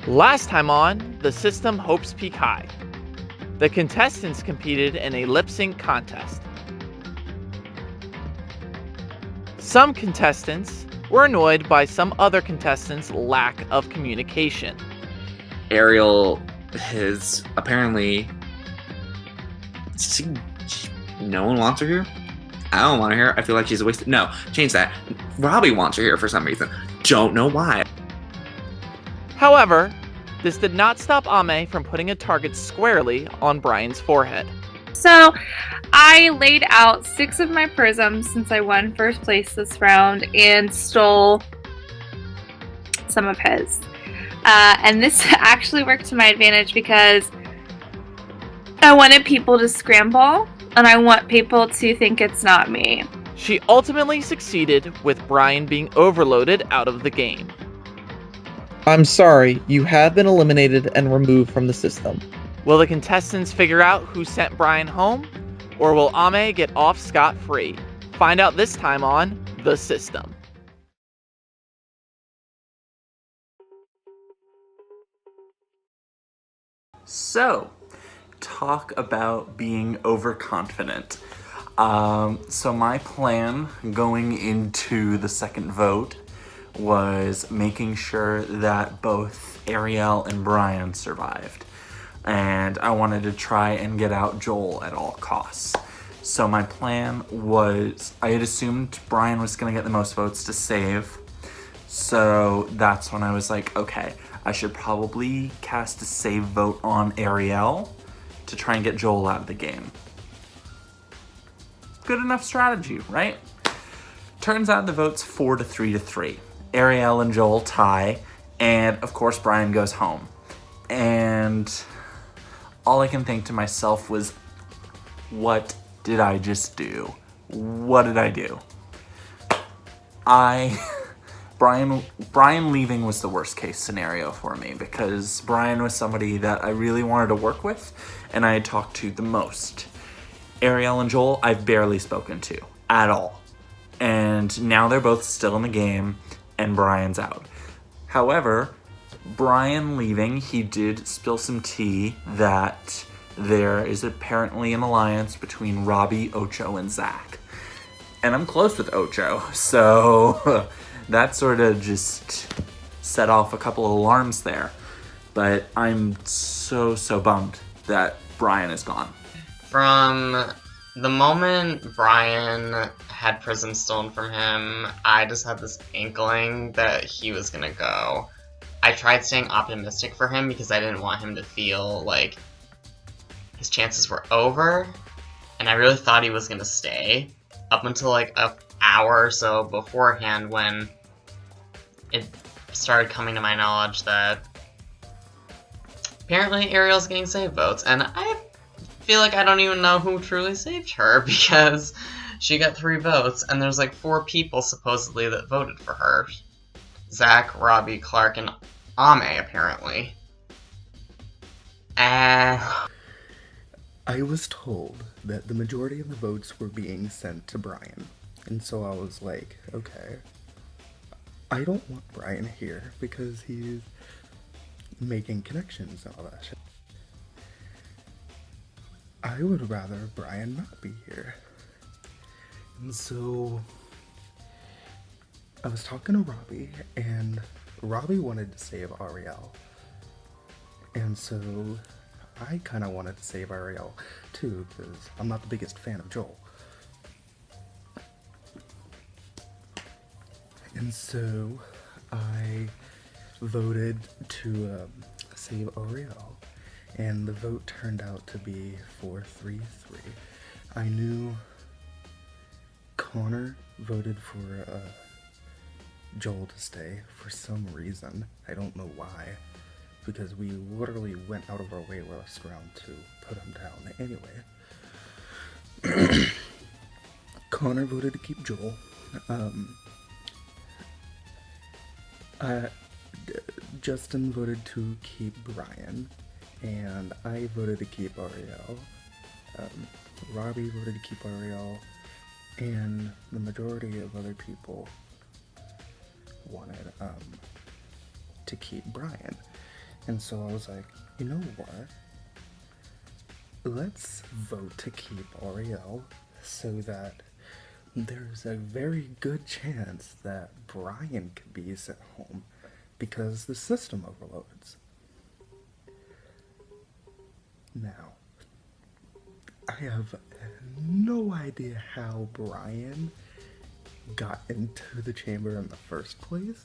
Last time on The System Hopes Peak High, the contestants competed in a lip sync contest. Some contestants were annoyed by some other contestants' lack of communication. Ariel has apparently... No one wants her here? I don't want her here. I feel like she's a waste. No, change that. Robbie wants her here for some reason. Don't know why. However, this did not stop Ame from putting a target squarely on Brian's forehead. So I laid out 6 of my prisms since I won first place this round and stole some of his. And this actually worked to my advantage because I wanted people to scramble and I want people to think it's not me. She ultimately succeeded with Brian being overloaded out of the game. I'm sorry, you have been eliminated and removed from the system. Will the contestants figure out who sent Brian home? Or will Ame get off scot-free? Find out this time on The System. So, talk about being overconfident. So my plan going into the second vote was making sure that both Ariel and Brian survived. And I wanted to try and get out Joel at all costs. So my plan was, I had assumed Brian was going to get the most votes to save. So that's when I was like, okay, I should probably cast a save vote on Ariel to try and get Joel out of the game. Good enough strategy, right? Turns out the vote's 4-3 to 3. Ariel and Joel tie, and of course Brian goes home. And all I can think to myself was, what did I just do? What did I do? Brian leaving was the worst case scenario for me because Brian was somebody that I really wanted to work with and I had talked to the most. Ariel and Joel, I've barely spoken to at all. And now they're both still in the game and Brian's out. However, Brian leaving, he did spill some tea that there is apparently an alliance between Robbie, Ocho, and Zach. And I'm close with Ocho, so that sort of just set off a couple of alarms there. But I'm so bummed that Brian is gone. From the moment Brian had Prism stolen from him, I just had this inkling that he was gonna go. I tried staying optimistic for him because I didn't want him to feel like his chances were over, and I really thought he was gonna stay up until like an hour or so beforehand when it started coming to my knowledge that apparently Ariel's getting save votes, and I feel like I don't even know who truly saved her because she got 3 votes and there's like 4 people supposedly that voted for her. Zach, Robbie, Clark, and Ame apparently. I was told that the majority of the votes were being sent to Brian, and so I was like, okay, I don't want Brian here because he's making connections and all that shit. I would rather Brian not be here. And so I was talking to Robbie, and Robbie wanted to save Ariel. And so I kind of wanted to save Ariel too, because I'm not the biggest fan of Joel. And so I voted to save Ariel, and the vote turned out to be 4-3-3. I knew Connor voted for Joel to stay for some reason. I don't know why, because we literally went out of our way last round to put him down. Anyway, Connor voted to keep Joel. Justin voted to keep Brian, and I voted to keep Ariel. Robbie voted to keep Ariel, and the majority of other people wanted to keep Brian. And so I was like, you know what? Let's vote to keep Ariel so that there's a very good chance that Brian could be sent home because the system overloads. Now, I have no idea how Brian got into the chamber in the first place,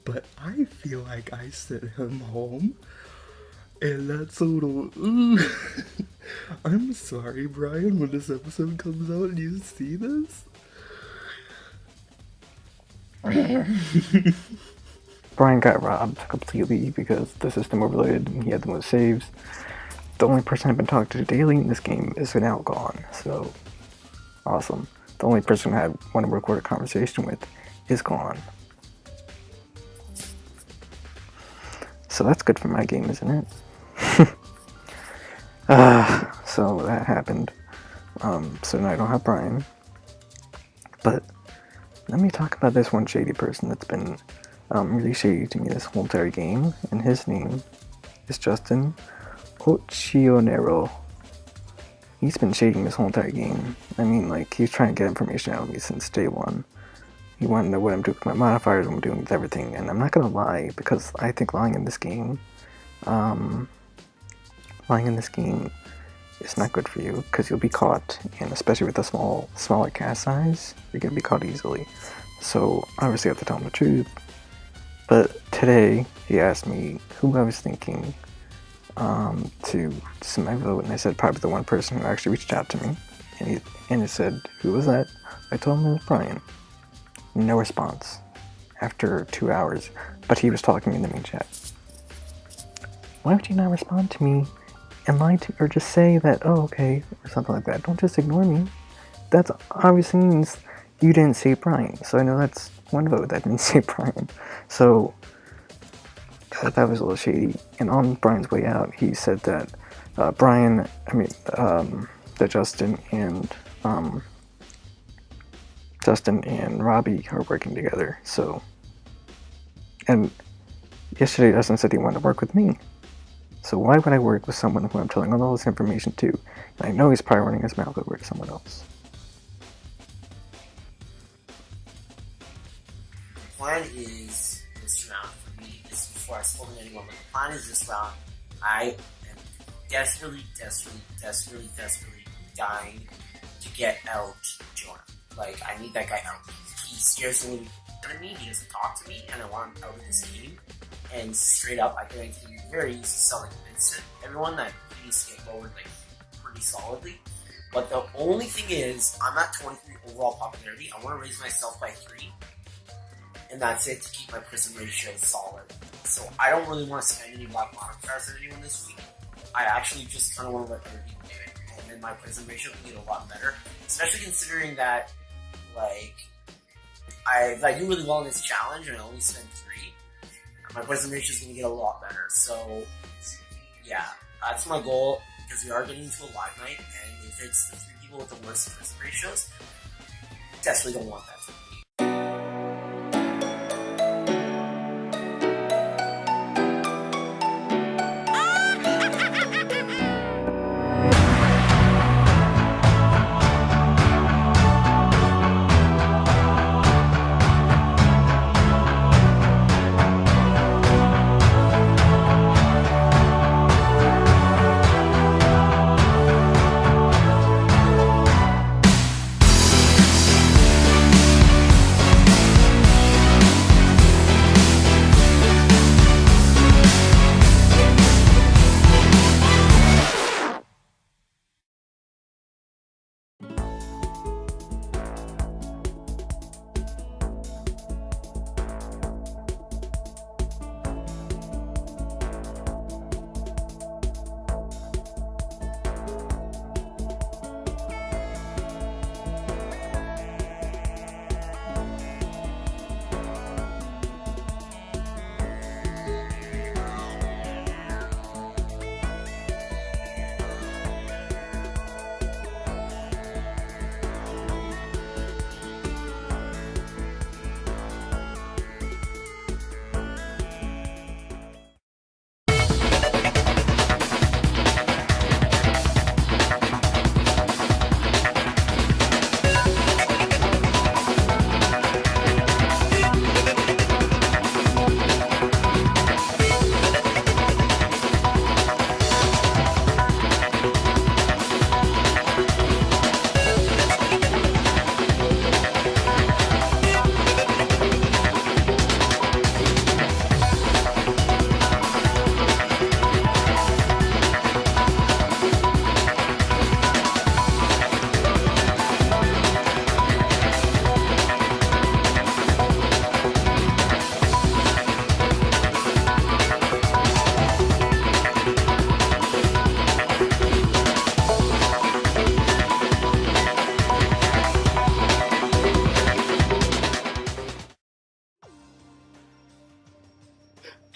but I feel like I sent him home, and that's a little, I'm sorry, Brian, when this episode comes out and you see this. Brian got robbed completely because the system overloaded and he had the most saves. The only person I've been talking to daily in this game is now gone, so awesome. The only person I want to record a conversation with is gone. So that's good for my game, isn't it? So that happened. So now I don't have Brian. But let me talk about this one shady person that's been really shady to me this whole entire game, and his name is Justin Ochionero. He's been shading this whole entire game. I mean, like, he's trying to get information out of me since day one. He wanted to know what I'm doing with my modifiers, what I'm doing with everything, and I'm not gonna lie, because I think lying in this game is not good for you, because you'll be caught, and especially with a smaller cast size, you're gonna be caught easily. So, obviously I have to tell him the truth. But today, he asked me who I was thinking to send my vote, and I said probably the one person who actually reached out to me, and he said, who was that? I told him it was Brian. No response after 2 hours, but he was talking in the main chat. Why would you not respond to me and lie to, or just say that, oh, okay, or something like that? Don't just ignore me. That obviously means you didn't say Brian, so I know that's one vote that didn't say Brian. So that was a little shady. And on Brian's way out, he said that that Justin and Robbie are working together. So, and yesterday Justin said he wanted to work with me. So why would I work with someone who I'm telling all this information to? And I know he's probably running his mouth over to someone else. The plan is this round for me. This is before I've spoken to anyone, but the plan is this round. I am desperately dying to get out Jonah. Like, I need that guy out. He scares me of me, he doesn't talk to me, and I want him out of this game. And straight up, I think he very easy to sell and convince everyone that he needs to get lowered like pretty solidly. But the only thing is, I'm at 23 overall popularity. I want to raise myself by 3. And that's it to keep my prism ratio solid. So I don't really want to spend any black modifiers on anyone this week. I actually just kind of want to let other people do it. And then my prism ratio can get a lot better. Especially considering that, like, if I do really well in this challenge and I only spend 3, my prism ratio is going to get a lot better. So, yeah, that's my goal, because we are getting into a live night, and if it's the 3 people with the worst prism ratios, definitely don't want that for me.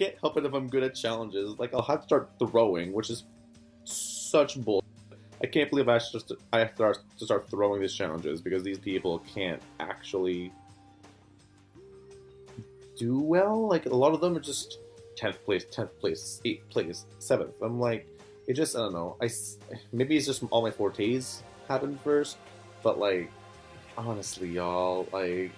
can't help it if I'm good at challenges. Like, I'll have to start throwing, which is such bull. I can't believe I have to start throwing these challenges because these people can't actually do well. Like, a lot of them are just 10th place, 8th place, 7th. I'm like, it just, I don't know. Maybe it's just all my fortes happened first, but like, honestly, y'all, like,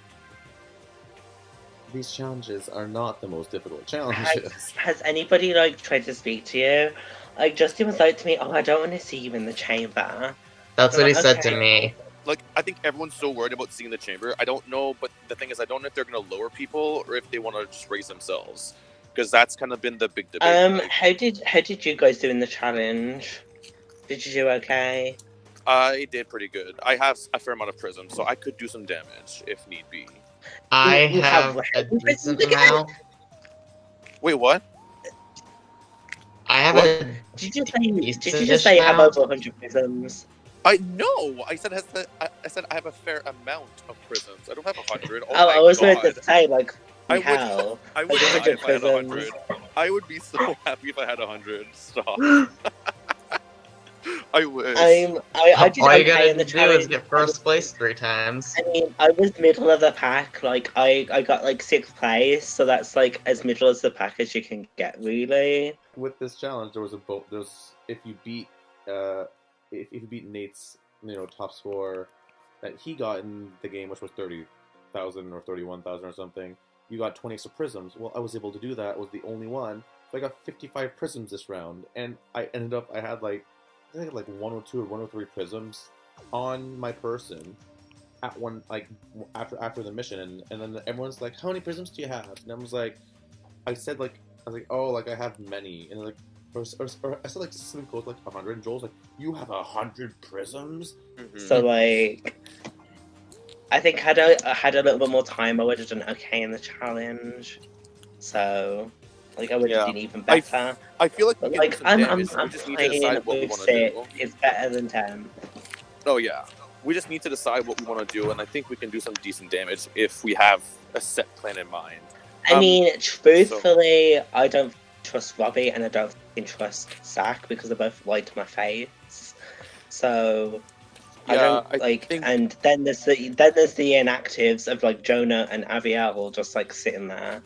these challenges are not the most difficult challenges. Has anybody like tried to speak to you? Like Justin was like to me, "Oh, I don't want to see you in the chamber." That's what he said to Okay. me. Like, I think everyone's so worried about seeing the chamber. I don't know, but the thing is, I don't know if they're going to lower people or if they want to just raise themselves, because that's kind of been the big debate. Like, How did you guys do in the challenge? Did you do okay? I did pretty good. I have a fair amount of prisms, so I could do some damage if need be. I You have have a prisms decent again? amount. Wait, what? I have What? a Did you say decent you have amount. over 100 prisms? I said I said I have a fair amount of prisms. I don't have 100. Oh, Oh, my I was God. going to say like, I would- hell. I would Like, die if I had 100 100. I would be so happy if I had 100. Stop. I wish. I did All you okay gotta in the do challenge. is get first place 3 times. I mean, I was middle of the pack. Like, I got like 6th place, so that's like as middle as the pack as you can get, really. With this challenge, there was a vote. There's if you beat Nate's top score that he got in the game, which was 30,000 or 31,000 or something, you got 20 extra prisms. Well, I was able to do that. I was the only one, so I got 55 prisms this round, and I had like 102 or 103 prisms on my person at one after the mission, and then everyone's like, "How many prisms do you have?" And I was like, "Oh, like I have many," and like. Or I said like something close like 100, and Joel's like, "You have 100 prisms?" Mm-hmm. So like, I think had I had a little bit more time, I would have done okay in the challenge. So, like, I would have done even better. I feel like But we like, can do some I'm damage. We just need to playing decide what we with want to 6. do. It's better than 10. Oh yeah, we just need to decide what we want to do, and I think we can do some decent damage if we have a set plan in mind. I mean, truthfully, I don't trust Robbie and I don't trust Zach because they both lied to my face. So I don't and then there's the inactives of like Jonah and Aviel just like sitting there.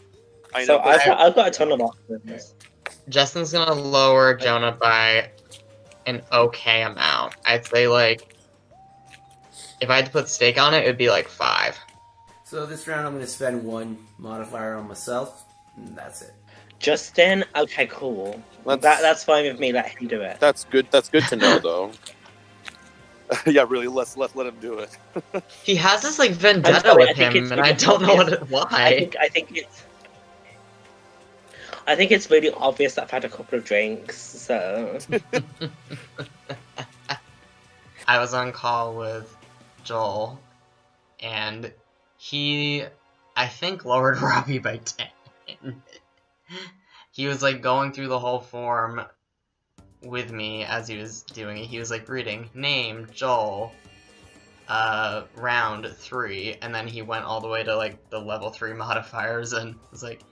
I've got a ton of options. Justin's gonna lower Jonah by an okay amount. I'd say like if I had to put stake on it, it'd be like 5. So this round I'm gonna spend 1 modifier on myself, and that's it. Justin, okay, cool. That's fine with me. Let him do it. That's good. That's good to know, though. Yeah, really. Let's let him do it. He has this like vendetta with him, and I don't know why. I think it's really obvious that I've had a couple of drinks, so. I was on call with Joel, and he, I think, lowered Robbie by 10. He was like going through the whole form with me as he was doing it. He was like reading name Joel, round 3, and then he went all the way to like the level 3 modifiers and was like,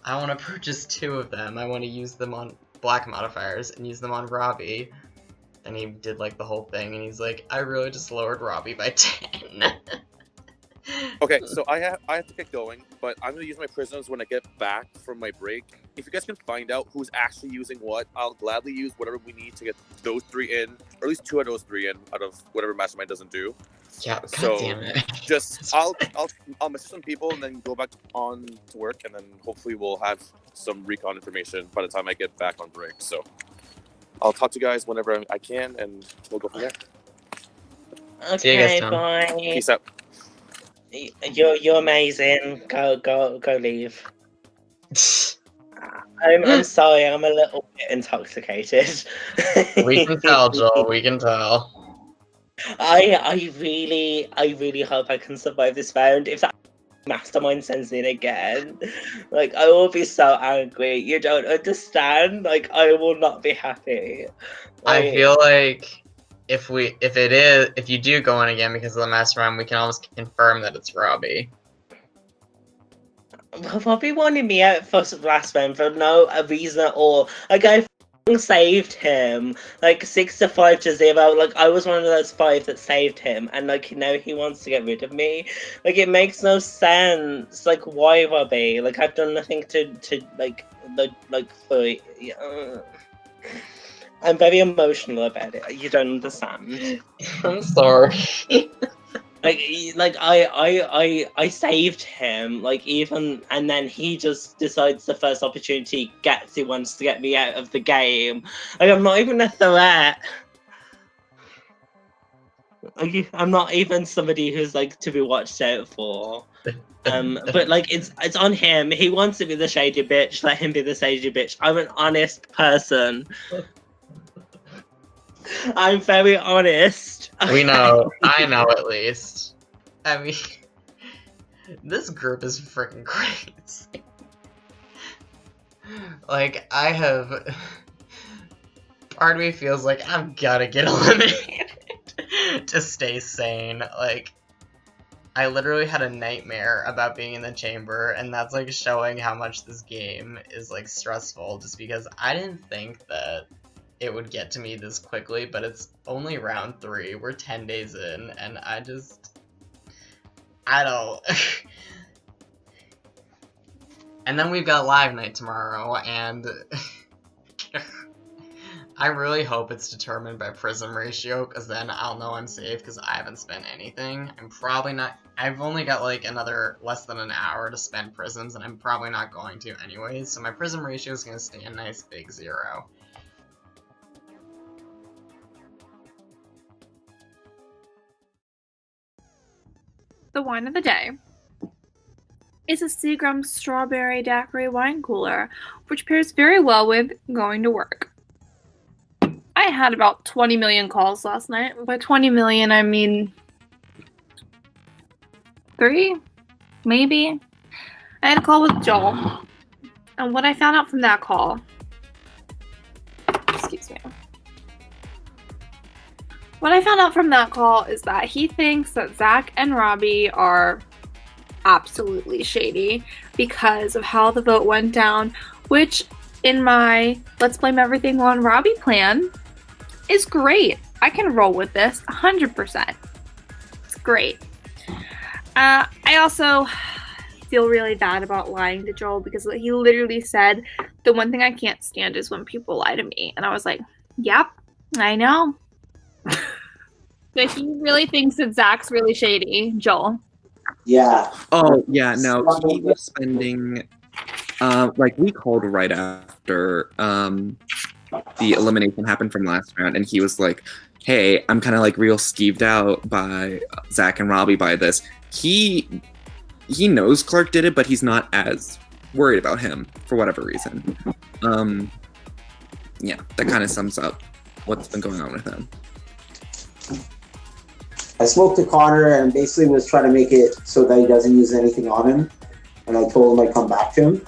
I want to purchase 2 of them. I want to use them on black modifiers and use them on Robbie. And he did like the whole thing, and he's like, I really just lowered Robbie by 10. Okay, so I have to get going, but I'm gonna use my prisms when I get back from my break. If you guys can find out who's actually using what, I'll gladly use whatever we need to get those 3 in, or at least 2 of those 3 in out of whatever Mastermind doesn't do. Yeah, so damn it. Just I'll message some people and then go back on to work, and then hopefully we'll have some recon information by the time I get back on break. So I'll talk to you guys whenever I can, and we'll go from there. Okay, bye. Peace out. You're amazing. Go leave. I'm sorry, I'm a little bit intoxicated. We can tell, Joel. We can tell. I really hope I can survive this round. If that mastermind sends in again, like I will be so angry. You don't understand. Like I will not be happy. I feel like if you do go in again because of the mastermind, we can almost confirm that it's Robbie. Robbie wanted me out for last round for no reason at all. Like, I saved him, like 6-5 to 0. Like, I was one of those 5 that saved him, and like now he wants to get rid of me. Like, it makes no sense. Like, why, Robbie? Like, I've done nothing to I'm very emotional about it. You don't understand. I'm sorry. I saved him, like, even, and then he just decides the first opportunity he wants to get me out of the game. Like, I'm not even a threat. Like, I'm not even somebody who's, like, to be watched out for. But, like, it's on him. He wants to be the shady bitch. Let him be the shady bitch. I'm an honest person. I'm very honest. We know. I know, at least. I mean, this group is freaking crazy. Like, part of me feels like I've gotta get eliminated to stay sane. Like, I literally had a nightmare about being in the chamber, and that's, like, showing how much this game is, like, stressful, just because I didn't think that it would get to me this quickly, but it's only round 3. We're 10 days in, and I don't... And then we've got live night tomorrow, and I really hope it's determined by prism ratio, because then I'll know I'm safe, because I haven't spent anything. I'm probably not... I've only got, like, another less than an hour to spend prisms, and I'm probably not going to anyways, so my prism ratio is going to stay a nice big 0. The wine of the day is a Seagram strawberry daiquiri wine cooler, which pairs very well with going to work. I had about 20 million calls last night. By 20 million, I mean 3, maybe. I had a call with Joel, and what I found out from that call, excuse me. What I found out from that call is that he thinks that Zach and Robbie are absolutely shady because of how the vote went down, which in my let's blame everything on Robbie plan is great. I can roll with this 100%. It's great. I also feel really bad about lying to Joel because he literally said, the one thing I can't stand is when people lie to me. And I was like, yep, I know. But he really thinks that Zach's really shady, Joel. Yeah. Oh, yeah, no, he was spending, like, we called right after, the elimination happened from last round, and he was like, hey, I'm kind of, like, real skeeved out by Zach and Robbie by this. He knows Clark did it, but he's not as worried about him, for whatever reason. Yeah, that kind of sums up what's been going on with him. I spoke to Connor and basically was trying to make it so that he doesn't use anything on him. And I told him I'd come back to him.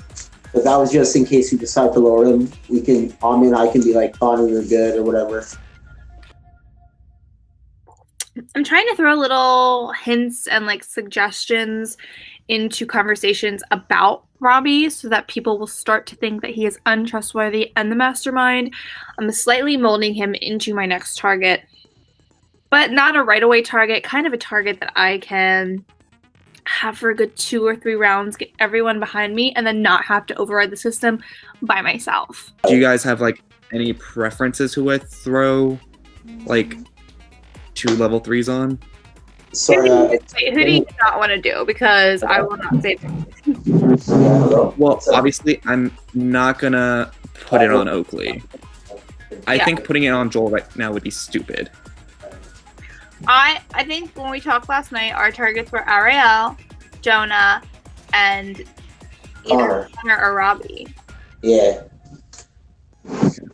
But that was just in case he decided to lower him. We can, I can be like, Connor, you're good or whatever. I'm trying to throw little hints and like suggestions into conversations about Robbie so that people will start to think that he is untrustworthy and the mastermind. I'm slightly molding him into my next target, but not a right away target, kind of a target that I can have for a good 2 or 3 rounds, get everyone behind me, and then not have to override the system by myself. Do you guys have like any preferences who I throw like 2 level 3s on? Sorry, who do you not want to do? Because I will not say that. Well, obviously, I'm not gonna put it on Oakley. I think putting it on Joel right now would be stupid. I think when we talked last night, our targets were Ariel, Jonah, and either Connor or Robbie. Yeah.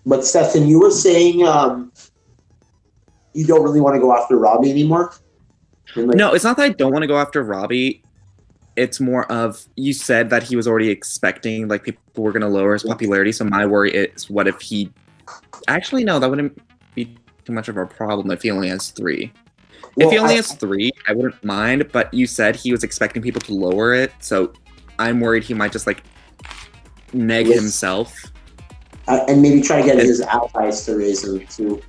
But Stefan, you were saying you don't really want to go after Robbie anymore? No, it's not that I don't want to go after Robbie. It's more of, you said that he was already expecting, like, people were going to lower his popularity, so my worry is, what if he... Actually, no, that wouldn't be too much of a problem if he only has 3. If he only has 3, I wouldn't mind, but you said he was expecting people to lower it, so I'm worried he might just like neg himself. And maybe try to get his allies to raise him too.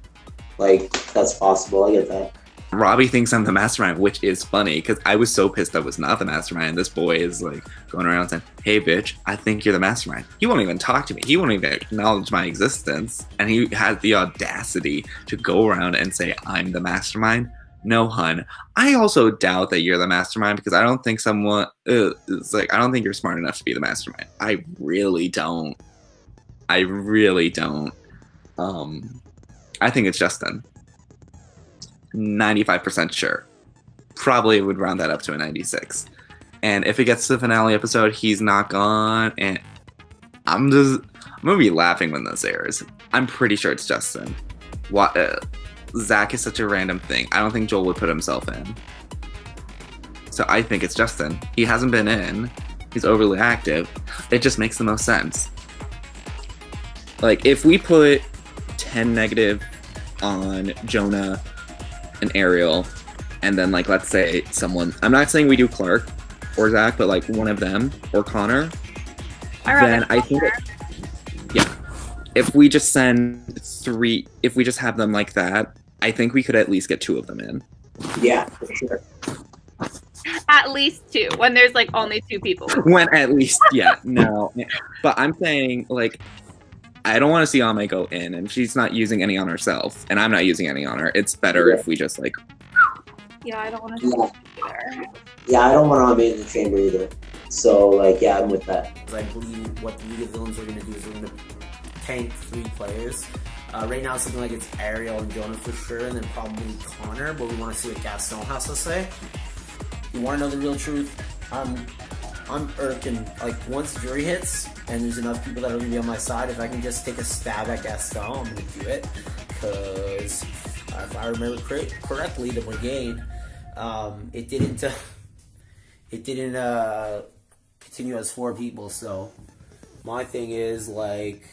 Like, that's possible. I get that. Robbie thinks I'm the mastermind, which is funny because I was so pissed I was not the mastermind. This boy is like going around saying, "Hey, bitch, I think you're the mastermind." He won't even talk to me. He won't even acknowledge my existence. And he has the audacity to go around and say, "I'm the mastermind." No, hun. I also doubt that you're the mastermind because I don't think it's like, I don't think you're smart enough to be the mastermind. I really don't. I think it's Justin. 95% sure. Probably would round that up to a 96. And if it gets to the finale episode, he's not gone, and I'm gonna be laughing when this airs. I'm pretty sure it's Justin. Zach is such a random thing. I don't think Joel would put himself in. So I think it's Justin. He hasn't been in. He's overly active. It just makes the most sense. Like, if we put 10 negative on Jonah and Ariel, and then, like, let's say someone, I'm not saying we do Clark or Zach, but, like, one of them, or Connor, then I think, yeah, if we just send 3, if we just have them like that, I think we could at least get 2 of them in. Yeah, for sure. At least 2, when there's, like, only 2 people. When at least, yeah, no. But I'm saying, like, I don't want to see Ame go in, and she's not using any on herself, and I'm not using any on her. It's better if we just, like... Yeah, I don't want to do that either. Yeah, I don't want Ame in the chamber either. So, like, yeah, I'm with that. I believe what the League of Villains are going to do is they're going to tank 3 players. Right now, it's something like it's Ariel and Jonah for sure, and then probably Connor, but we want to see what Gaston has to say. You want to know the real truth? I'm irking. Like, once jury hits, and there's enough people that are going to be on my side, if I can just take a stab at Gaston, I'm going to do it. Because if I remember correctly, the brigade, it didn't continue as 4 people. So my thing is, like,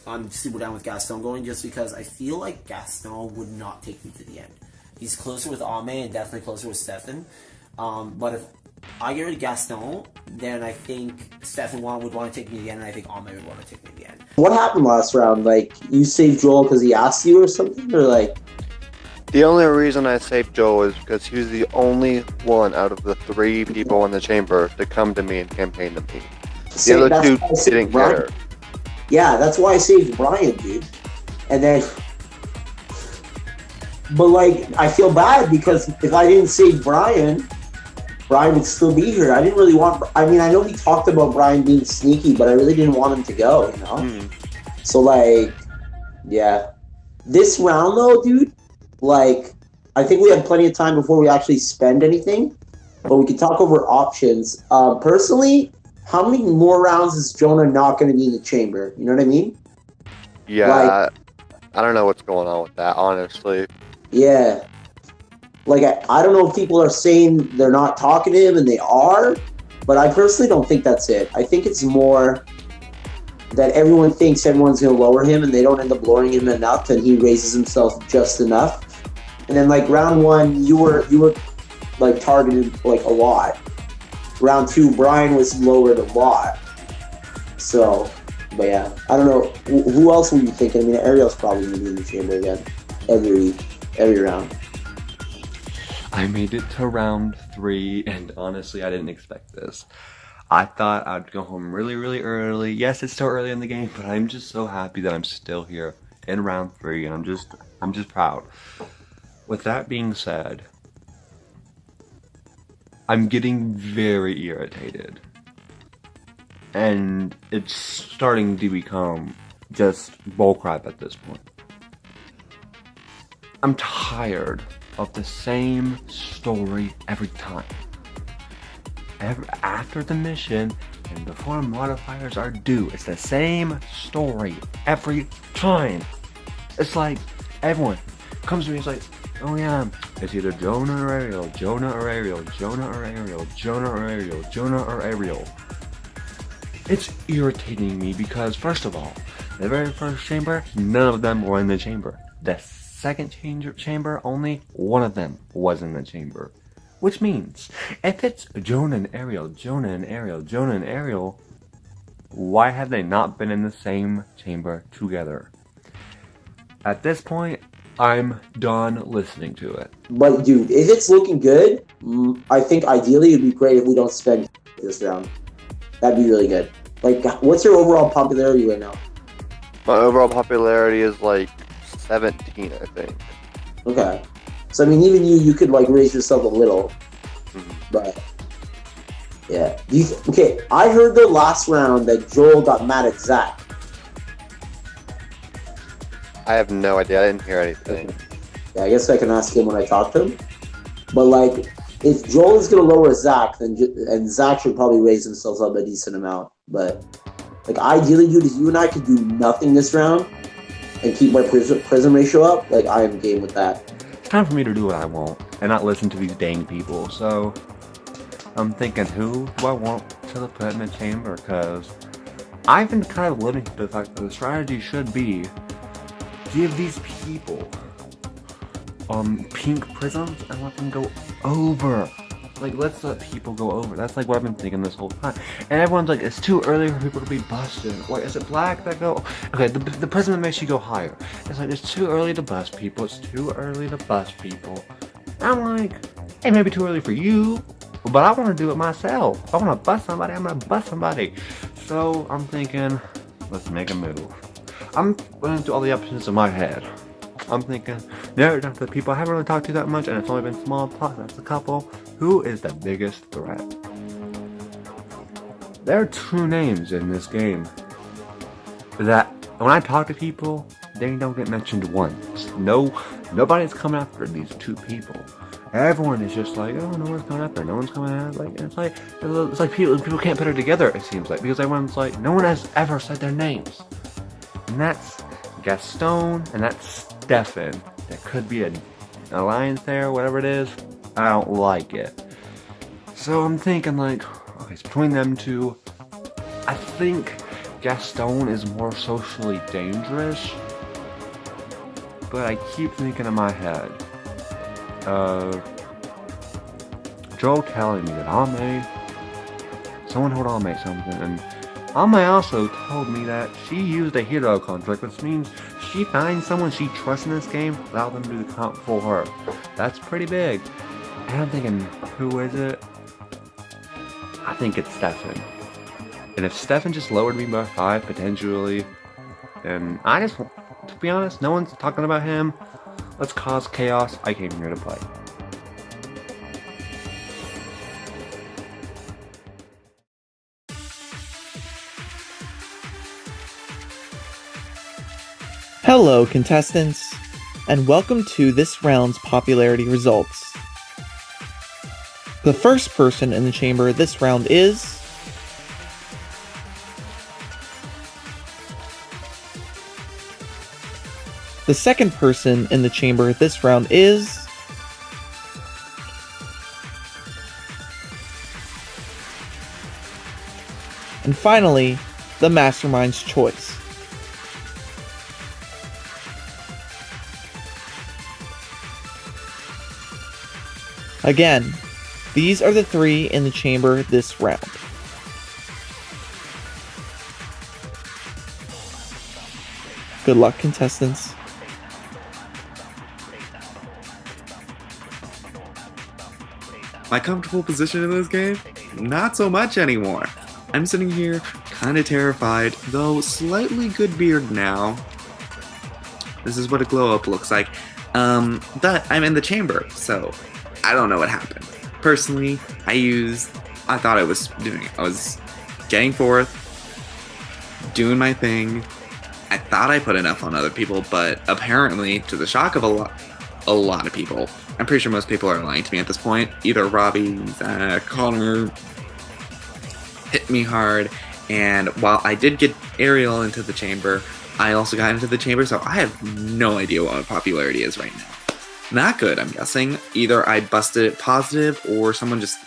I'm super down with Gaston going, just because I feel like Gaston would not take me to the end. He's closer with Ame and definitely closer with Stefan. But if I get rid of Gaston, then I think Stefan would want to take me to the end, and I think Ame would want to take me to the end. What happened last round? Like, you saved Joel because he asked you or something? Or, like... The only reason I saved Joel is because he was the only one out of the 3 people in the chamber to come to me and campaign to me. The other 2 didn't care. Yeah, that's why I saved Brian, dude. And then... But, like, I feel bad because if I didn't save Brian would still be here. I didn't really want... I mean, I know we talked about Brian being sneaky, but I really didn't want him to go, you know? So, like, yeah. This round, though, dude, like, I think we have plenty of time before we actually spend anything, but we can talk over options. Personally, how many more rounds is Jonah not going to be in the chamber? You know what I mean? Yeah, like, I don't know what's going on with that, honestly. Yeah. Like, I don't know if people are saying they're not talking to him, and they are, but I personally don't think that's it. I think it's more that everyone thinks everyone's going to lower him, and they don't end up lowering him enough, and he raises himself just enough. And then, like, round 1, you were like, targeted, like, a lot. Round 2, Brian was lowered a lot. So, but yeah, I don't know. Who else were you thinking? I mean, Ariel's probably going to be in the chamber again every round. I made it to round 3, and honestly, I didn't expect this. I thought I'd go home really, really early. Yes, it's still early in the game, but I'm just so happy that I'm still here in round 3, and I'm just proud. With that being said, I'm getting very irritated, and it's starting to become just bullcrap at this point. I'm tired of the same story every time. After the mission and before modifiers are due, it's the same story every time. It's like everyone comes to me, it's like, oh yeah, it's either Jonah or Ariel, Jonah or Ariel, Jonah or Ariel, Jonah or Ariel, Jonah or Ariel. It's irritating me because, first of all, the very first chamber, none of them were in the chamber. The second chamber, only one of them was in the chamber. Which means, if it's Jonah and Ariel, Jonah and Ariel, Jonah and Ariel, why have they not been in the same chamber together? At this point, I'm done listening to it. But dude, if it's looking good, I think ideally it'd be great if we don't spend this round. That'd be really good. Like, what's your overall popularity right now? My overall popularity is like 17, I think. Okay. So I mean, even you could like raise yourself a little. But yeah. Okay, I heard the last round that Joel got mad at Zach. I have no idea. I didn't hear anything. Yeah, I guess I can ask him when I talk to him. But like, if Joel is gonna lower Zach, and Zach should probably raise himself up a decent amount. But like, ideally, dude, if you and I could do nothing this round and keep my prism ratio up, like, I am game with that. It's time for me to do what I want and not listen to these dang people. So I'm thinking, who do I want to put in the chamber? Because I've been kind of living to the fact that the strategy should be give these people pink prisms and let them go over. Like, let's let people go over. That's like what I've been thinking this whole time. And everyone's like, it's too early for people to be busted. Wait, is it black that go? Okay, the prism makes you go higher. It's like, it's too early to bust people. It's too early to bust people. And I'm like, it may be too early for you, but I want to do it myself. I want to bust somebody. I'm going to bust somebody. So I'm thinking, let's make a move. I'm running through all the options in my head. I'm thinking, narrow it down to the people I haven't really talked to that much, and it's only been small talk. That's a couple. Who is the biggest threat? There are two names in this game that when I talk to people, they don't get mentioned once. Nobody's coming after these two people. Everyone is just like, oh, no one's coming after, no one's coming after. Like, it's like people can't put it together. It seems like, because everyone's like, no one has ever said their names, and that's Gaston and that's Stefan. There could be an alliance there, whatever it is. I don't like it. So I'm thinking like, okay, it's between them two. I think Gaston is more socially dangerous, but I keep thinking in my head, Joel telling me that someone told Ame something, and Ame also told me that she used a hero contract, which means she finds someone she trusts in this game, allow them to do the comp for her. That's pretty big. And I'm thinking, who is it? I think it's Stefan. And if Stefan just lowered me by 5 potentially, then I just, to be honest, no one's talking about him. Let's cause chaos. I came here to play. Hello, contestants, and welcome to this round's popularity results. The first person in the chamber this round is... The second person in the chamber this round is... And finally, the mastermind's choice. Again, these are the three in the chamber this round. Good luck, contestants. My comfortable position in this game? Not so much anymore. I'm sitting here kinda terrified, though slightly good beard now. This is what a glow up looks like. But I'm in the chamber, so I don't know what happened. Personally, I thought I was getting forth, doing my thing. I thought I put enough on other people, but apparently, to the shock of a lot of people, I'm pretty sure most people are lying to me at this point. Either Robbie, Zach, Connor hit me hard, and while I did get Ariel into the chamber, I also got into the chamber, so I have no idea what my popularity is right now. Not good, I'm guessing. Either I busted it positive or someone just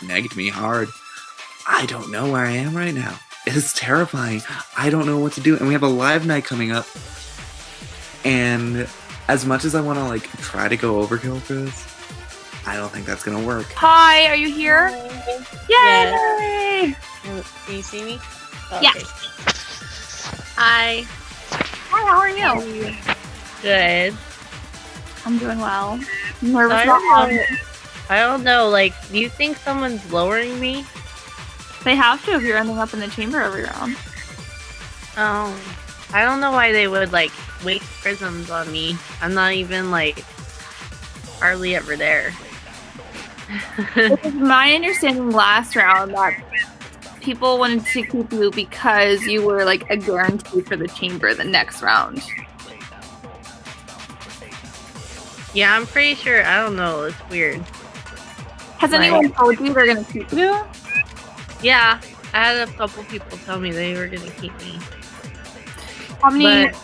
negged me hard. I don't know where I am right now. It's terrifying. I don't know what to do. And we have a live night coming up. And as much as I want to try to go overkill for this, I don't think that's gonna work. Hi, are you here? Yay! Can you see me? Oh, Yes. okay. Hi. Hi, how are you? Good. I'm doing well. So Nervous. I don't know, like, do you think someone's lowering me? They have to if you're ending up in the chamber every round. I don't know why they would, like, waste prisms on me. I'm not even, like, hardly ever there. It was my understanding last round that people wanted to keep you because you were like a guarantee for the chamber the next round. Yeah, I'm pretty sure. I don't know. It's weird. Has anyone told you they're gonna keep you? Yeah, I had a couple people tell me they were gonna keep me. How many? But,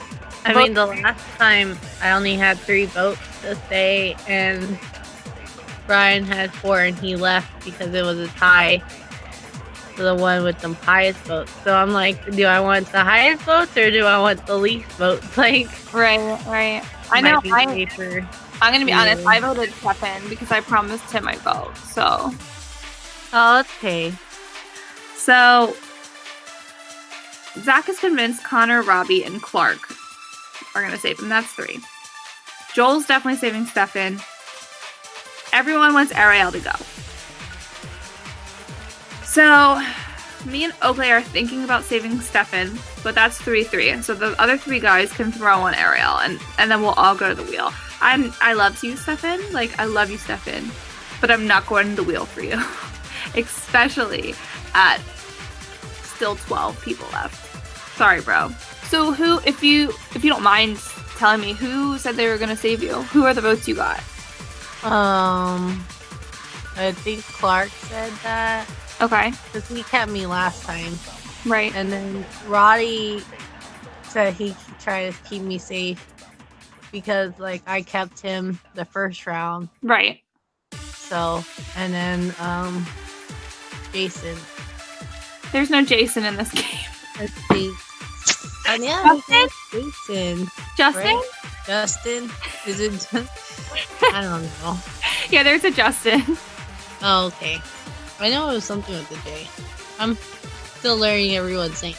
I mean, the last time I only had 3 votes to stay, and Brian had 4, and he left because it was a tie for the one with the highest votes. So I'm like, do I want the highest votes or do I want the least votes? Like, right. I know. I'm gonna be honest. Yeah. I voted Stefan because I promised him my vote. So. Oh, okay. So. Zach is convinced Connor, Robbie, and Clark are gonna save him. That's 3. Joel's definitely saving Stefan. Everyone wants Ariel to go. So, me and Oakley are thinking about saving Stefan, but that's 3-3. So the other 3 guys can throw on Ariel, and then we'll all go to the wheel. I love you, Stefan. Like, I love you, Stefan. But I'm not going to the wheel for you. Especially at still 12 people left. Sorry, bro. So who, if you don't mind telling me, who said they were going to save you? Who are the votes you got? I think Clark said that. Okay. Because he kept me last time. Right. And then Roddy said he tried to keep me safe because, like, I kept him the first round. Right. So, and then, Jason. There's no Jason in this game. Let's see. And yeah, Jason. Justin? Right? Justin? Is it? I don't know. Yeah, there's a Justin. Oh, okay. I know it was something with the J. I'm still learning everyone's name.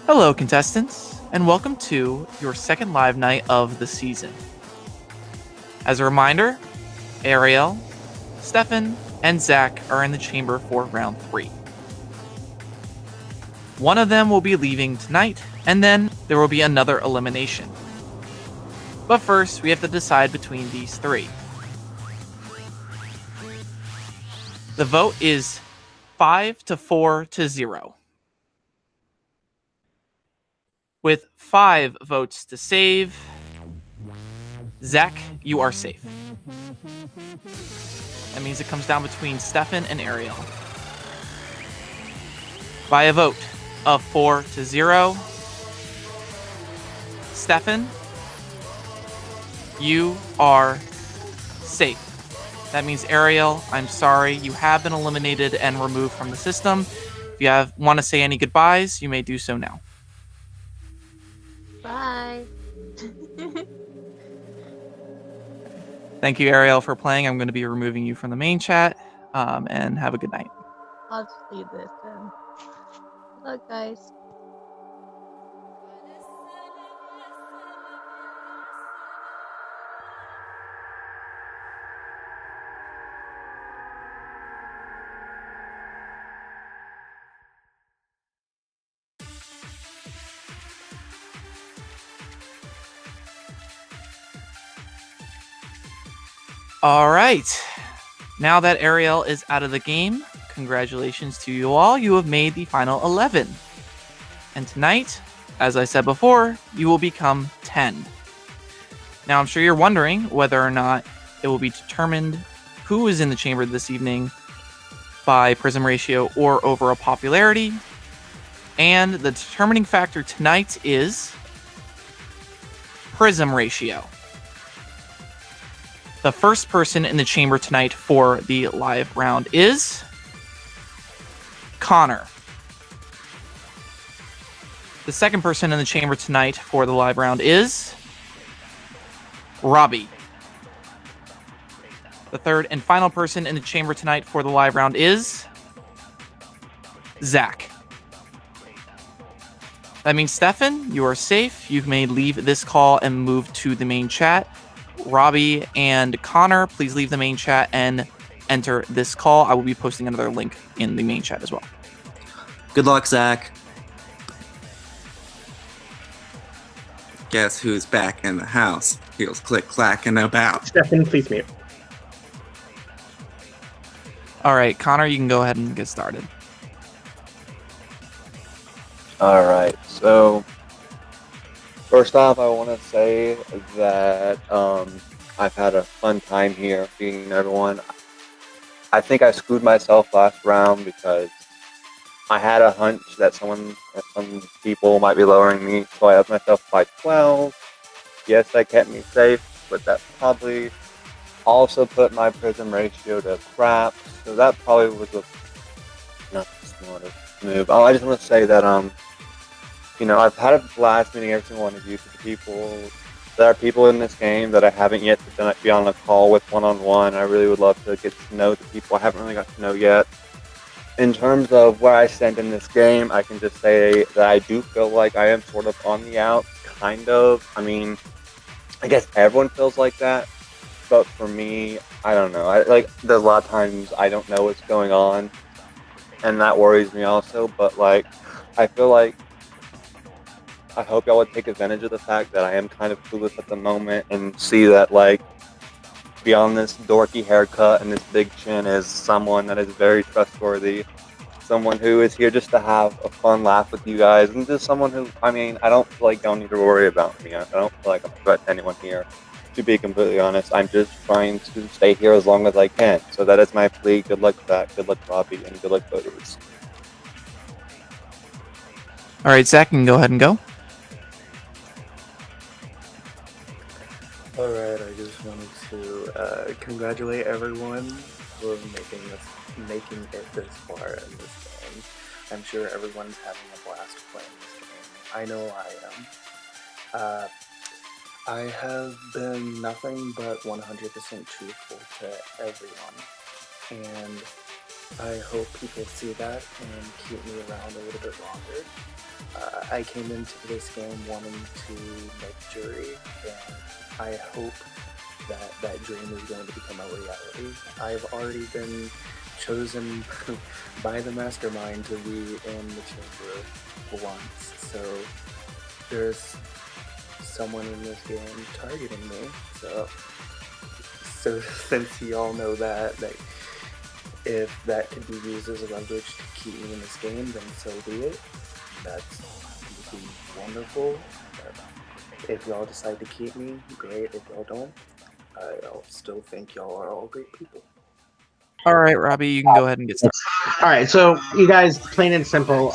Hello, contestants, and welcome to your second live night of the season. As a reminder, Ariel, Stefan, and Zach are in the chamber for round 3. One of them will be leaving tonight, and then there will be another elimination. But first, we have to decide between these 3. The vote is 5-4-0. With 5 votes to save, Zach, you are safe. That means it comes down between Stefan and Ariel. By a vote of 4-0, Stefan, you are safe. That means Ariel, I'm sorry, you have been eliminated and removed from the system. If you want to say any goodbyes, you may do so now. Bye. Thank you, Ariel, for playing. I'm going to be removing you from the main chat, and have a good night. I'll just leave this then. Good luck, guys. All right. Now that Ariel is out of the game, congratulations to you all. You have made the final 11. And tonight, as I said before, you will become 10. Now, I'm sure you're wondering whether or not it will be determined who is in the chamber this evening by Prism ratio or overall popularity. And the determining factor tonight is Prism ratio. The first person in the chamber tonight for the live round is Connor. The second person in the chamber tonight for the live round is Robbie. The third and final person in the chamber tonight for the live round is Zach. That means, Stefan, you are safe. You may leave this call and move to the main chat. Robbie and Connor, please leave the main chat and enter this call. I will be posting another link in the main chat as well. Good luck, Zach. Guess who's back in the house? Heels click clacking about. Stefan, please mute. All right, Connor, you can go ahead and get started. Alright, so first off, I want to say that I've had a fun time here beating everyone. I think I screwed myself last round because I had a hunch that some people might be lowering me, so I upped myself by 12. Yes, that kept me safe, but that probably also put my prism ratio to crap, so that probably was not the smartest move. I just want to say that, I've had a blast meeting every single one of you. To the people, there are people in this game that I haven't yet be on a call with one-on-one. I really would love to get to know the people I haven't really got to know yet. In terms of where I stand in this game, I can just say that I do feel like I am sort of on the outs, kind of. I mean, I guess everyone feels like that, but for me, I don't know. There's a lot of times I don't know what's going on, and that worries me also, but, I feel like I hope y'all would take advantage of the fact that I am kind of clueless at the moment and see that, beyond this dorky haircut and this big chin is someone that is very trustworthy, someone who is here just to have a fun laugh with you guys, and just someone who, I don't feel like y'all need to worry about me. I don't feel like I'm a threat to anyone here. To be completely honest, I'm just trying to stay here as long as I can. So that is my plea. Good luck, Zach. Good luck, Robbie, and good luck, voters. All right, Zach, you can go ahead and go. Alright, I just wanted to congratulate everyone for making it this far in this game. I'm sure everyone's having a blast playing this game. I know I am. I have been nothing but 100% truthful to everyone, and I hope people see that and keep me around a little bit longer. I came into this game wanting to make jury, and I hope that that dream is going to become a reality. I've already been chosen by the mastermind to be in the chamber once, so there's someone in this game targeting me. So since you all know that if that could be used as a leverage to keep me in this game, then so be it. That's would be wonderful. If y'all decide to keep me, great. If y'all don't, I'll still think y'all are all great people. All right, Robbie, you can go ahead and get started. All right, so you guys, plain and simple,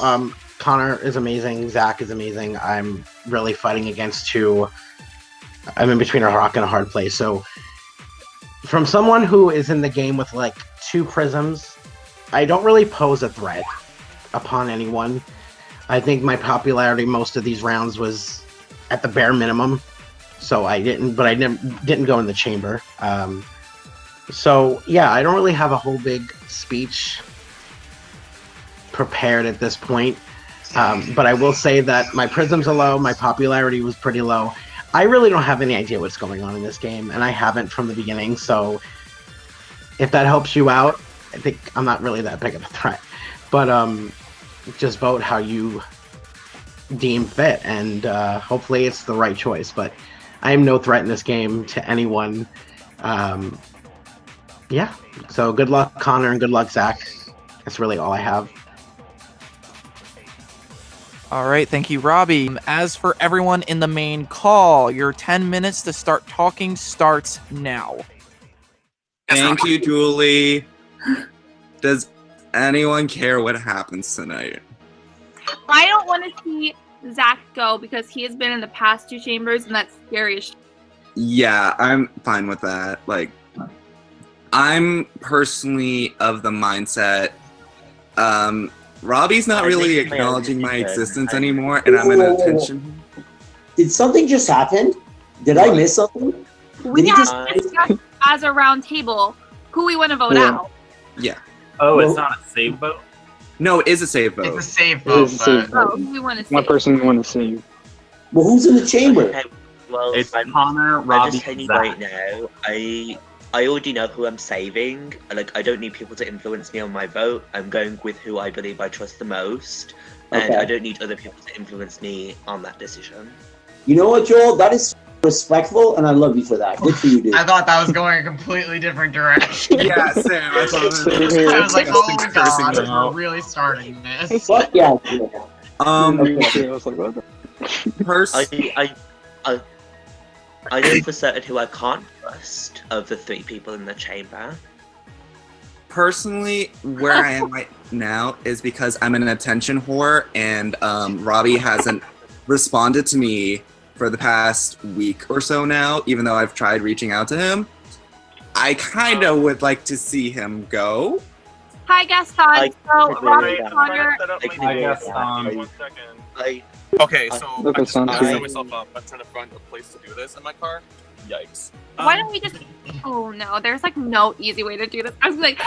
Connor is amazing. Zach is amazing. I'm really fighting against two. I'm in between a rock and a hard place. So from someone who is in the game with 2 prisms, I don't really pose a threat upon anyone. I think my popularity most of these rounds was at the bare minimum, so I didn't go in the chamber. So yeah, I don't really have a whole big speech prepared at this point, but I will say that my prisms are low, my popularity was pretty low. I really don't have any idea what's going on in this game, and I haven't from the beginning, so if that helps you out, I think I'm not really that big of a threat. But just vote how you deem fit, and hopefully it's the right choice. But I am no threat in this game to anyone. Yeah, so good luck, Connor, and good luck, Zach. That's really all I have. All right, thank you, Robbie. As for everyone in the main call, your 10 minutes to start talking starts now. Thank you, Julie. Does anyone care what happens tonight? I don't want to see Zach go because he has been in the past 2 chambers, and that's scary as shit. Yeah, I'm fine with that. I'm personally of the mindset, Robbie's not I really make my own acknowledging my decision. existence anymore, and I'm an attention. Did something just happen? Did I miss something? We Did he have just? to discuss as a round table who we want to vote out. Yeah. Oh, it's not a save vote? No, it is a save vote. It's a save It vote, is a save but Oh, who we want to One save. person you want to save. Well, who's in the chamber? Okay, well, It's I'm Connor, Robbie, just telling you Zach. right now, I already know who I'm saving. Like, I don't need people to influence me on my vote. I'm going with who I believe I trust the most, and Okay. I don't need other people to influence me on that decision. You know what, Joel? That is respectful, and I love you for that. Good for you, dude. I thought that was going a completely different direction. Yeah, Sam. I thought I was like, oh my cursing god, them out. we're really starting this. Fuck yeah. Joel. Um, I was like, what? I know for certain who I can't trust of the 3 people in the chamber. personally, where I am right now is because I'm an attention whore, and Robbie hasn't responded to me for the past week or so now, even though I've tried reaching out to him. I kind of would like to see him go. Hi, Gaston. So, Robbie, Connor. Hi, Gaston. 1 second. Okay, so Look I at just Santi. set myself up. I'm trying to find a place to do this in my car. Yikes. Why don't we just? Oh no, there's like no easy way to do this. I was like,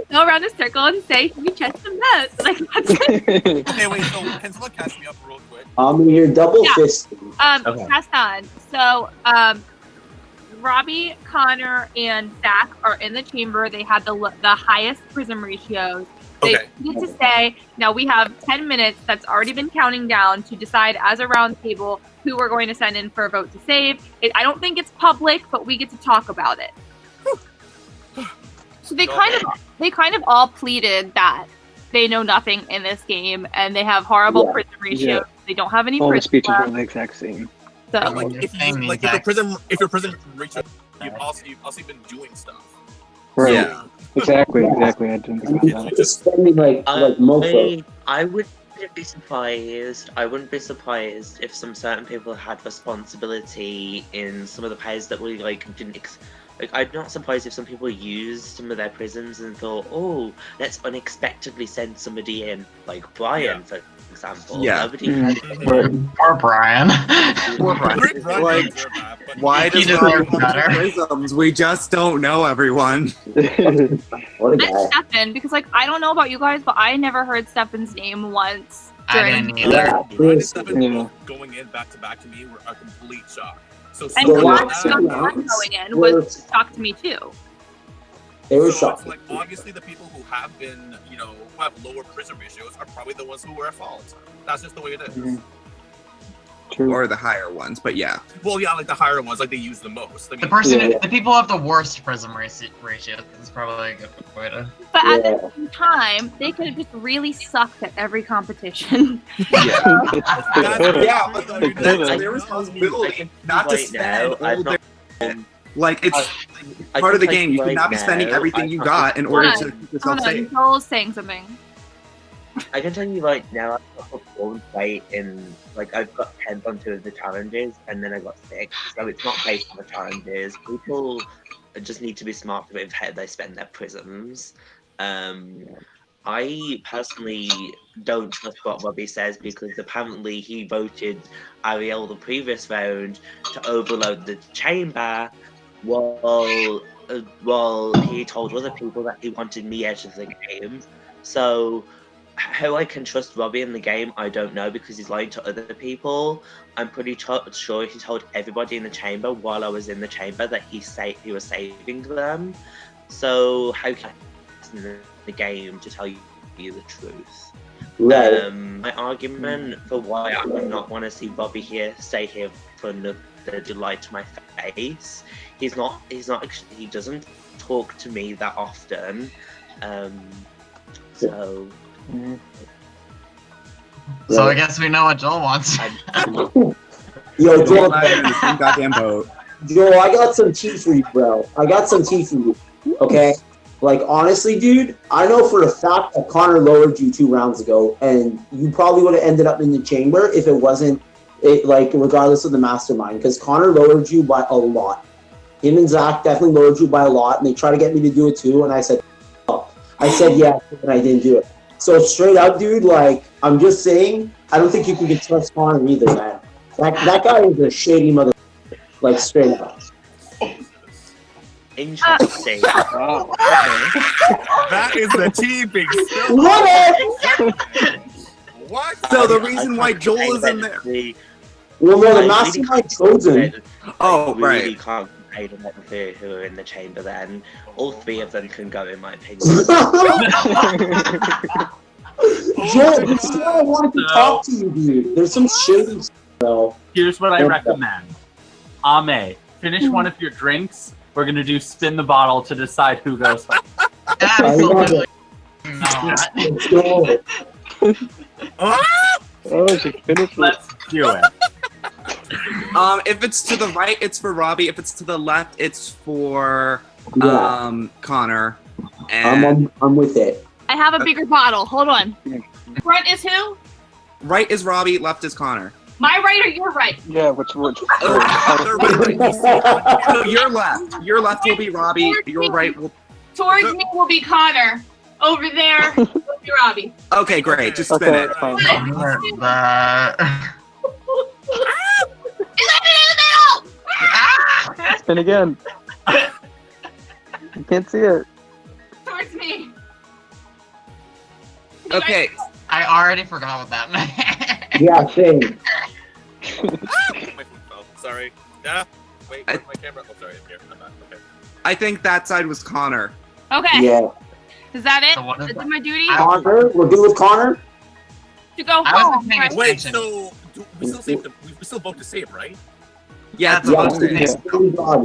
go around a circle and say, "We trust the most." Like, that's it. Okay, wait. So can someone catch me up real quick? I'm here double Yeah. fisting. Okay. Gaston. So, Robbie, Connor, and Zach are in the chamber. They had the highest prism ratios. They Okay. get to say, now we have 10 minutes that's already been counting down to decide as a round table who we're going to send in for a vote to save. I don't think it's public, but we get to talk about it. So they kind of all pleaded that they know nothing in this game and they have horrible prism ratios. Yeah. They don't have any All the prism speeches left. are the exact same. So, If your prison reaches, you've also been doing stuff. Right. Yeah. Exactly. I didn't think about that. Just spending like mofo. I wouldn't be surprised. I wouldn't be surprised if some certain people had responsibility in some of the players that we didn't. I'm not surprised if some people used some of their prisms and thought, "Oh, let's unexpectedly send somebody in," like Brian, for example. Yeah. Nobody had Or Brian. Like, why He does deserves Robbie have better. prisms? We just don't know everyone. What a and guy. Stefan, because I don't know about you guys, but I never heard Stefan's name once I during. didn't either. Yeah, Brian and Chris. Stefan Yeah. going in back to me were a complete shock. So And So Josh last going round in was a shock to me too. They were so shocked. it's like obviously the people who have been, who have lower prism ratios are probably the ones who were at fault. That's just the way it is. True. Or the higher ones, but yeah. Well, yeah, like the higher ones, like they use the most. I mean, The people who have the worst prism ratio is probably a good way to. But at the same time, they could have just really sucked at every competition. Yeah, but that's their responsibility not to right spend now, all I've their. not- Like, it's I part of the can tell game. You right cannot be spending now, everything I you can't- got in order Hold to on. keep yourself Hold on, safe. Joel's saying something. I can tell you right now, I've got performed right in, I've got 10th on 2 of the challenges, and then I got 6, so it's not based on the challenges. People just need to be smart with how they spend their prisms. I personally don't trust what Robbie says, because apparently he voted Ariel the previous round to overload the chamber, while he told other people that he wanted me out of the game. So how I can trust Robbie in the game, I don't know, because he's lying to other people. I'm pretty sure he told everybody in the chamber while I was in the chamber that he was saving them. So how can I trust in the game to tell you the truth? Right. My argument for why I would not want to see Robbie stay here for another delight to my face. He doesn't talk to me that often. So. So I guess we know what Joel wants. Yo, Joel, the same goddamn boat. Joel, I got some tea for you, bro. I got some tea for you. Okay? Like, honestly, dude, I know for a fact that Connor lowered you 2 rounds ago, and you probably would have ended up in the chamber if it wasn't, regardless of the mastermind, because Connor lowered you by a lot. Him and Zach definitely lowered you by a lot, and they tried to get me to do it too, and I said, oh. I said yes, and I didn't do it. So straight up, dude, like, I'm just saying, I don't think you can trust Connor either, man. That guy is a shady mother, like, straight up. Interesting. That is the teaming. What? So the reason why Joel is in there. Well, no, the mastermind chosen. Oh, we right. really can't compare them at the who are in the chamber then. All three of them can go, in my opinion. Joel, this is why I wanted to talk to you, dude. There's some shady stuff, though. Here's what I recommend. Ame, finish one of your drinks. We're gonna do spin the bottle to decide who goes home. Absolutely. Let's do it. If it's to the right, it's for Robbie. If it's to the left, it's for Connor. And I'm with it. I have a bigger bottle. Hold on. Front is who? Right is Robbie, left is Connor. My right or your right? Yeah, which So your left. Your left will be Robbie. Your right will. Towards me will be Connor. Over there will be Robbie. Okay, great. Just spin it. Spin again. You can't see it. Towards me. Okay. I already forgot what that meant. Yeah, same. My phone fell. Sorry. Yeah. Wait, where's my camera? Oh, sorry. Here. I'm not. Okay. I think that side was Connor. Okay. Yeah. Is that it? So what is Is that my duty? Connor, we're good with Connor? To go I home. wasn't paying right? Wait, so we still vote to save, right? Yeah, it's a vote to save.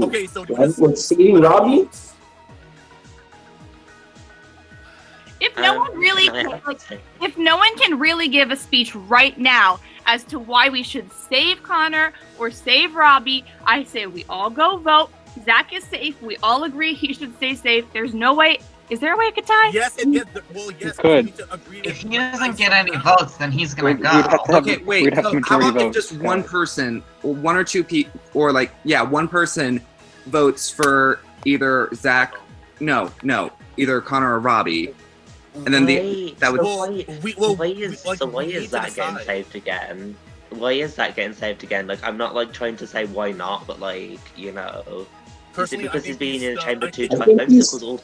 Okay, so We're saving Robbie? If no one really, if no one can really give a speech right now as to why we should save Connor or save Robbie, I say we all go vote. Zach is safe. We all agree he should stay safe. There's no way. Is there a way it could tie? Yes, it is. Well, yes. Could. We need to agree If he doesn't get any votes, then he's gonna We'd have go. to have- Okay, wait. we'd have So some how majority about if votes, just one person, or one or two people, or like, one person votes for either Zach? No, either Connor or Robbie, and then that would. Why is that getting saved again? Why is that getting saved again? Like, I'm not like trying to say why not, but like, you know, is it because he's been in the chamber 2 times? This was all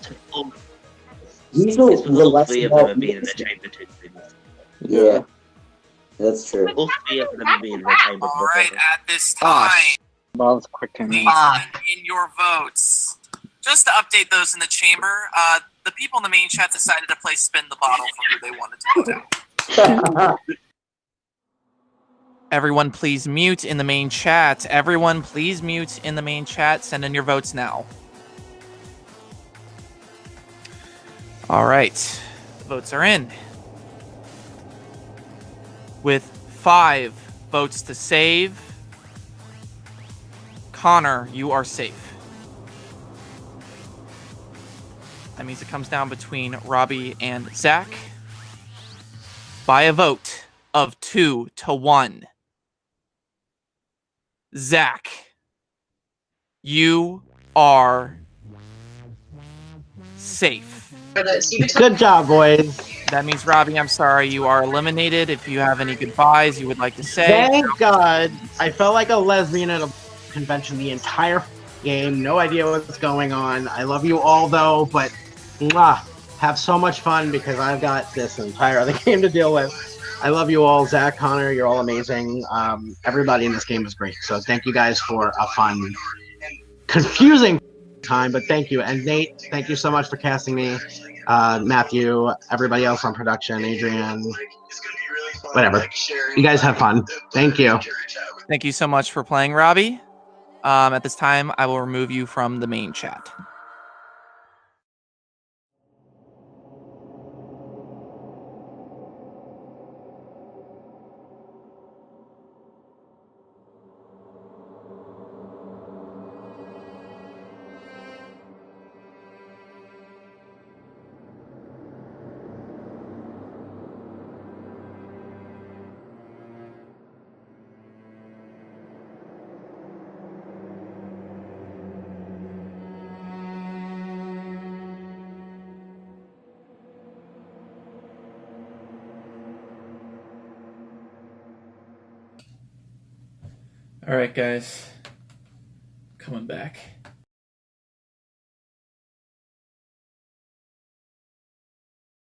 He's the less three of them have been in the chamber 2 times. Yeah. That's true. All three of them have been in the chamber. All right, at this time, Bob's quick 10 please minutes. send in your votes. Just to update those in the chamber, the people in the main chat decided to play spin the bottle for who they wanted to vote out. Everyone please mute in the main chat. Everyone please mute in the main chat. Send in your votes now. All right. The votes are in. With 5 votes to save, Connor, you are safe. That means it comes down between Robbie and Zach by a vote of 2-1. Zach, you are safe. Good job, boys. That means, Robbie, I'm sorry, you are eliminated. If you have any goodbyes you would like to say. Thank God. I felt like a lesbian at a convention the entire game. No idea what's going on. I love you all, though, but have so much fun because I've got this entire other game to deal with. I love you all. Zach, Connor, you're all amazing. Everybody in this game is great. So thank you guys for a fun, confusing time, but thank you. And Nate, thank you so much for casting me. Matthew, everybody else on production, Adrian, whatever. You guys have fun. Thank you. Thank you so much for playing, Robbie. At this time, I will remove you from the main chat. Alright, guys. Coming back.